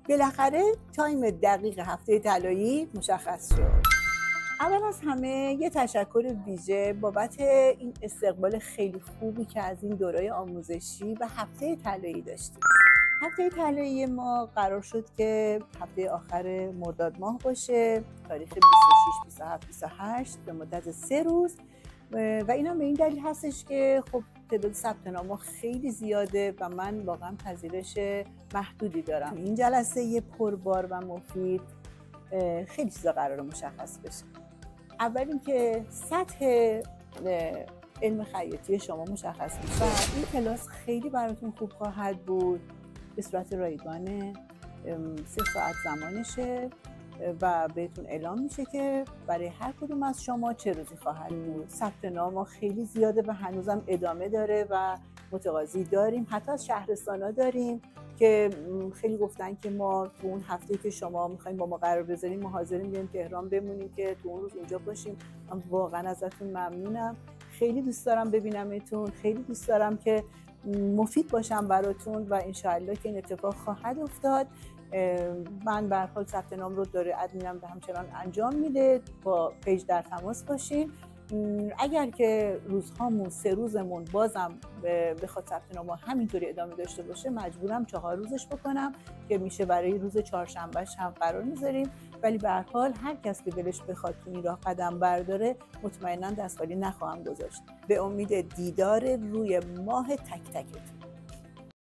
بالاخره تایم دقیق هفته طلایی مشخص شد. اول از همه یه تشکر ویژه بابت این استقبال خیلی خوبی که از این دورای آموزشی و هفته طلایی داشتیم. هفته طلایی ما قرار شد که هفته آخر مرداد ماه باشه، تاریخ 26، 27، 28 به مدت 3 روز و اینا به این دلیل هستش که خب تعداد ثبت نام‌ها خیلی زیاده و من واقعا پذیرش محدودی دارم. این جلسه یه پربار و مفید خیلی چیزا قراره مشخص بشه. اول اینکه سطح علم خیاطی شما مشخص میشه و این کلاس خیلی براتون خوب خواهد بود، به صورت رایگانه 3 ساعت زمانشه و بهتون اعلام میشه که برای هر کدوم از شما چه روزی خواهد بود. ثبت نام خیلی زیاده و هنوزم ادامه داره و متقاضی داریم، حتی از شهرستانا داریم که خیلی گفتن که ما تو اون هفته که شما میخوایم با ما قرار بذاریم ما حاضریم بیایم تهران بمونیم که تو اون روز اونجا باشیم. من واقعا ازتون ممنونم، خیلی دوست دارم ببینمتون، خیلی دوست دارم که مفید باشم براتون و انشاءالله که این اتفاق خواهد افتاد. من به هر حال ثبت نام رو داره ادمینم به همچنان انجام میده، با پیج در تماس باشین. اگر که روزهامون 3 روزمون بازم بخواد ثبت نام همینطوری ادامه داشته باشه مجبورم 4 روزش بکنم که میشه برای روز چهارشنبهش هم قرار میذاریم، ولی به هر حال هر کس که دلش بخواد تو این راه قدم برداره مطمئنا دست خالی نخواهم گذاشت. به امید دیدار روی ماه تک تکتون.